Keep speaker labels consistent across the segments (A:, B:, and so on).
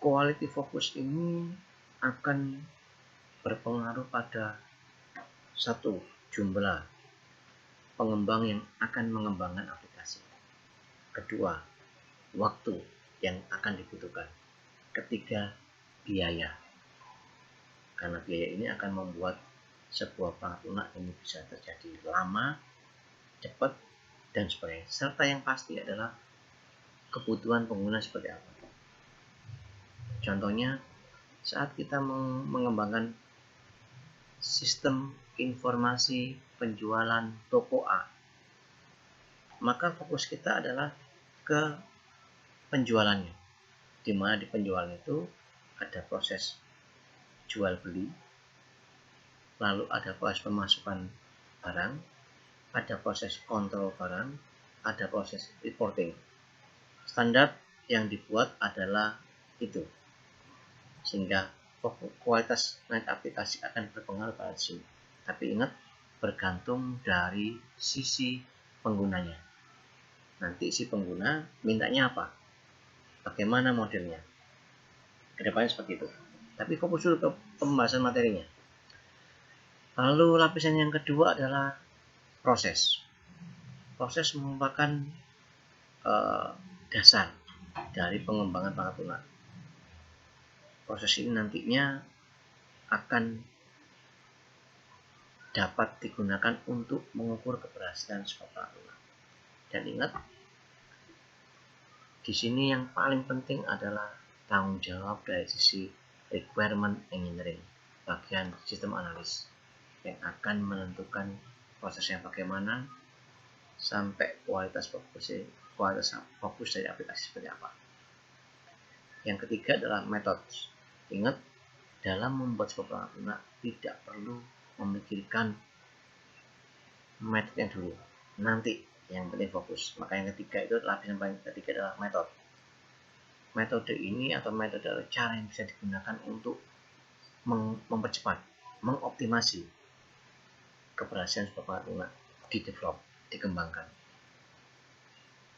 A: Quality focus ini akan berpengaruh pada satu, jumlah pengembang yang akan mengembangkan aplikasi. Kedua, waktu yang akan dibutuhkan. Ketiga, biaya. Karena biaya ini akan membuat sebuah perangkat lunak ini bisa terjadi lama, cepat, dan sebagainya. Serta yang pasti adalah kebutuhan pengguna seperti apa. Contohnya, saat kita mengembangkan sistem informasi penjualan toko A, maka fokus kita adalah ke penjualannya, di mana di penjualan itu ada proses jual beli, lalu ada proses pemasukan barang, ada proses kontrol barang, ada proses reporting. Standar yang dibuat adalah itu, sehingga kualitas naik aplikasi akan berpengaruh pada sini. Tapi ingat, bergantung dari sisi penggunanya. Nanti si pengguna mintanya apa, bagaimana modelnya, kedepannya seperti itu. Tapi fokus dulu ke pembahasan materinya. Lalu lapisan yang kedua adalah proses. Proses merupakan dasar dari pengembangan perangkat lunak. Proses ini nantinya akan dapat digunakan untuk mengukur keberhasilan sebuah perangkat lunak. Dan ingat, di sini yang paling penting adalah tanggung jawab dari sisi requirement engineering, bagian sistem analis, yang akan menentukan prosesnya bagaimana sampai kualitas fokus dari aplikasi seperti apa. Yang ketiga adalah metode. Ingat, dalam membuat sebuah perangkat lunak tidak perlu memikirkan metode yang dulu, nanti yang penting fokus. Maka yang ketiga itu lapisan paling ketiga adalah metode. Metode ini atau metode adalah cara yang bisa digunakan untuk mempercepat, mengoptimasi keberhasilan sebuah perangkat lunak dikembangkan.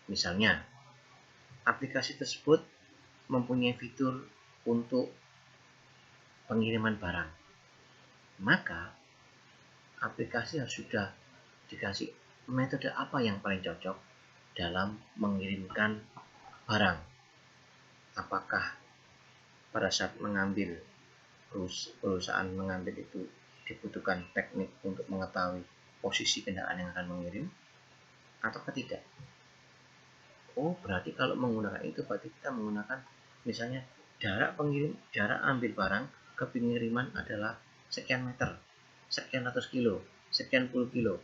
A: Misalnya, aplikasi tersebut mempunyai fitur untuk pengiriman barang, maka aplikasi harus sudah dikasih metode apa yang paling cocok dalam mengirimkan barang. Apakah pada saat mengambil, perusahaan mengambil itu dibutuhkan teknik untuk mengetahui posisi kendaraan yang akan mengirim atau tidak? Oh, berarti kalau menggunakan itu berarti kita menggunakan misalnya jarak ambil barang ke pengiriman adalah sekian meter, sekian ratus kilo, sekian puluh kilo.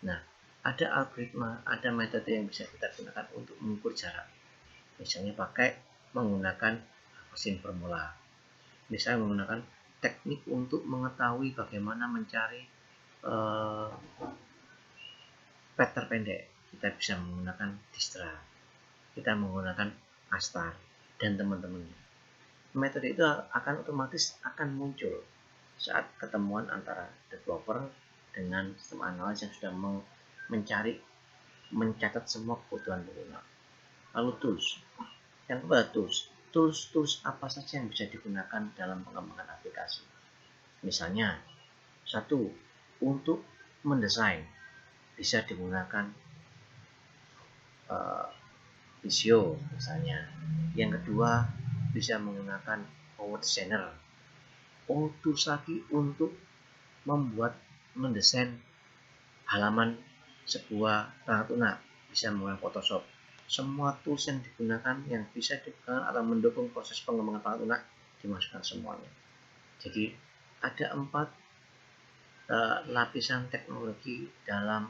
A: Nah, ada algoritma, ada metode yang bisa kita gunakan untuk mengukur jarak. Misalnya menggunakan mesin formula. Misalnya menggunakan teknik untuk mengetahui bagaimana mencari pet terpendek. Kita bisa menggunakan Distra, kita menggunakan Astar, dan teman-temannya. Metode itu akan otomatis akan muncul saat ketemuan antara developer dengan sistem analis yang sudah mencatat semua kebutuhan pengguna. Lalu tools. Yang kedua, tools apa saja yang bisa digunakan dalam pengembangan aplikasi. Misalnya, satu, untuk mendesain bisa digunakan Visio misalnya. Yang kedua, bisa menggunakan Power Designer. Tools lagi untuk mendesain halaman sebuah perangkat lunak, bisa menggunakan Photoshop. Semua tools yang digunakan yang bisa digunakan atau mendukung proses pengembangan perangkat lunak dimasukkan semuanya. Jadi ada 4 lapisan teknologi dalam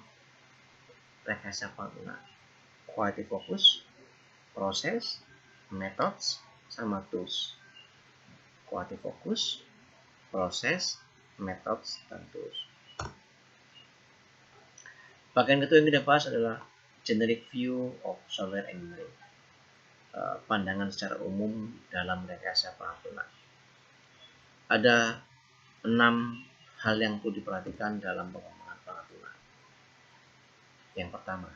A: rekayasa perangkat lunak: quality focus, proses, methods, sama tools. Quality focus, proses, methods, dan tools. Bagian kedua yang kita bahas adalah generic view of software engineering, pandangan secara umum dalam rekayasa perangkat lunak. Ada 6 hal yang perlu diperhatikan dalam pengembangan perangkat lunak. Yang pertama,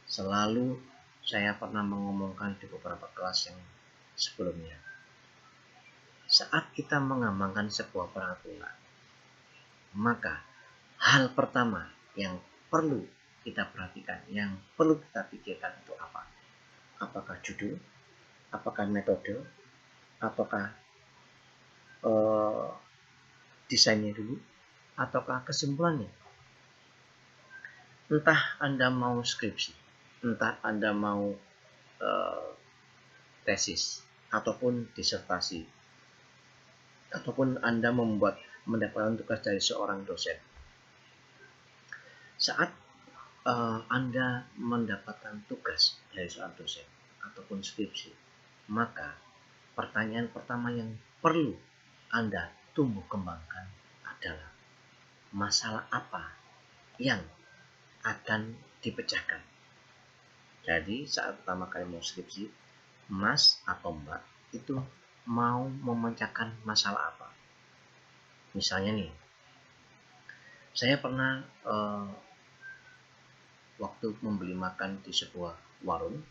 A: selalu saya pernah mengomongkan di beberapa kelas yang sebelumnya, saat kita mengembangkan sebuah peraturan, maka hal pertama yang perlu kita perhatikan, yang perlu kita pikirkan itu apa? Apakah judul, apakah metode, apakah desainnya dulu, ataukah kesimpulannya? Entah Anda mau skripsi, entah Anda mau tesis, ataupun disertasi, ataupun Anda mendapatkan tugas dari seorang dosen. Saat Anda mendapatkan tugas dari seorang dosen ataupun skripsi, maka pertanyaan pertama yang perlu Anda tumbuh kembangkan adalah masalah apa yang akan dipecahkan. Jadi saat pertama kali mau skripsi, Mas atau Mbak itu mau memecahkan masalah apa? Misalnya nih, saya pernah waktu membeli makan di sebuah warung,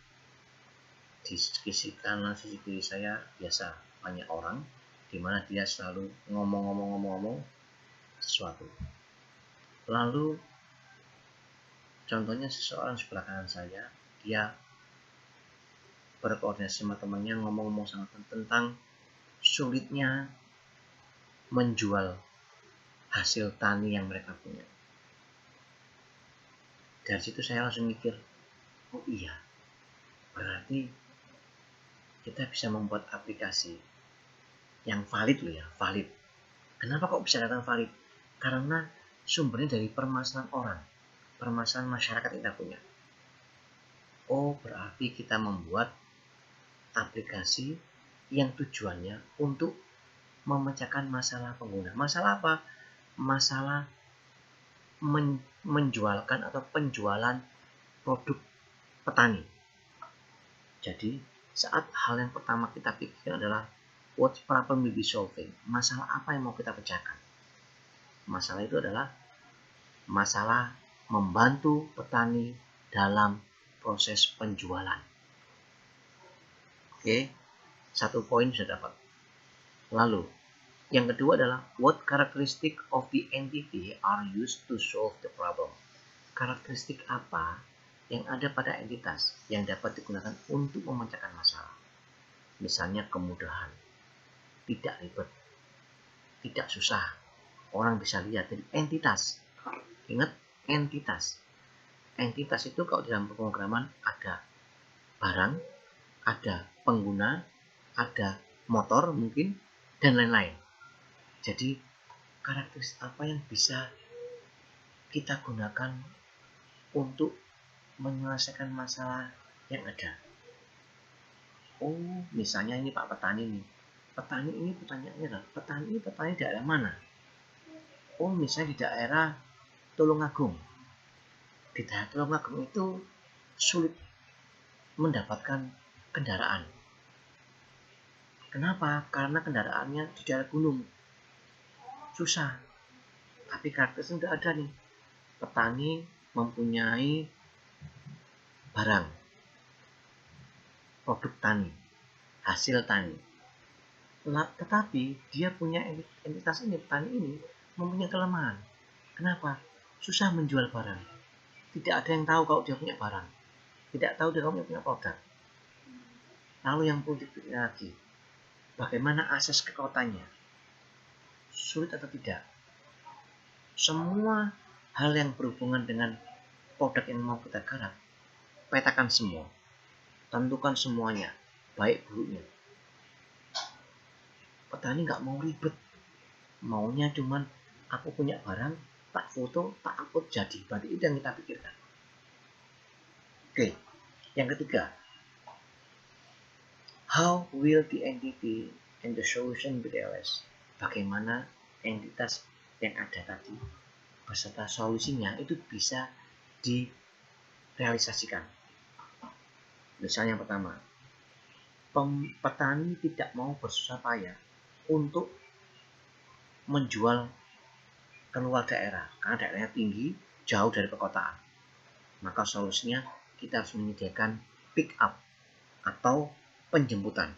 A: di sisi kanan sisi kiri saya biasa banyak orang, di mana dia selalu ngomong sesuatu. Lalu contohnya seseorang sebelah kanan saya, dia berkoordinasi sama temannya ngomong sama tentang sulitnya menjual hasil tani yang mereka punya. Dari situ saya langsung mikir, oh iya, berarti kita bisa membuat aplikasi yang valid loh ya, valid. Kenapa kok bisa datang valid? Karena sumbernya dari permasalahan orang, permasalahan masyarakat kita punya. Oh, berarti kita membuat aplikasi yang tujuannya untuk memecahkan masalah pengguna. Masalah apa? Masalah menjualkan atau penjualan produk petani. Jadi, saat hal yang pertama kita pikirkan adalah what problem will be solving? Masalah apa yang mau kita pecahkan? Masalah itu adalah masalah membantu petani dalam proses penjualan. Oke, satu poin sudah dapat. Lalu, yang kedua adalah what characteristic of the entity are used to solve the problem? Karakteristik apa yang ada pada entitas yang dapat digunakan untuk memecahkan masalah? Misalnya kemudahan, tidak ribet, tidak susah, orang bisa lihat. Jadi entitas, ingat entitas. Entitas itu kalau dalam pemrograman ada barang, ada pengguna, ada motor mungkin, dan lain-lain. Jadi karakteristik apa yang bisa kita gunakan untuk menyelesaikan masalah yang ada? Oh, misalnya ini Pak Petani nih. Petani ini pertanyaannya adalah, petani daerah mana? Oh, misalnya di daerah Tulungagung. Di daerah Tulungagung itu sulit mendapatkan kendaraan. Kenapa? Karena kendaraannya di daerah gunung. Susah. Tapi karakteristiknya sudah ada nih. Petani mempunyai barang, produk tani, hasil tani. Tetapi dia punya entitas ini, petani ini mempunyai kelemahan. Kenapa? Susah menjual barang. Tidak ada yang tahu kalau dia punya barang. Tidak tahu dia punya produk. Lalu yang perlu dipikir lagi, bagaimana akses ke kotanya? Sulit atau tidak? Semua hal yang berhubungan dengan produk yang mau kita garap, petakan semua. Tentukan semuanya, baik buruknya. Petani nggak mau ribet. Maunya cuman aku punya barang, tak foto, tak upload jadi. Berarti itu yang kita pikirkan. Oke, yang ketiga, how will the entity and the solution be realized? Bagaimana entitas yang ada tadi beserta solusinya itu bisa direalisasikan. Misalnya yang pertama, petani tidak mau bersusah payah untuk menjual keluar daerah karena daerahnya tinggi, jauh dari perkotaan. Maka solusinya kita harus menyediakan pick up atau penjemputan.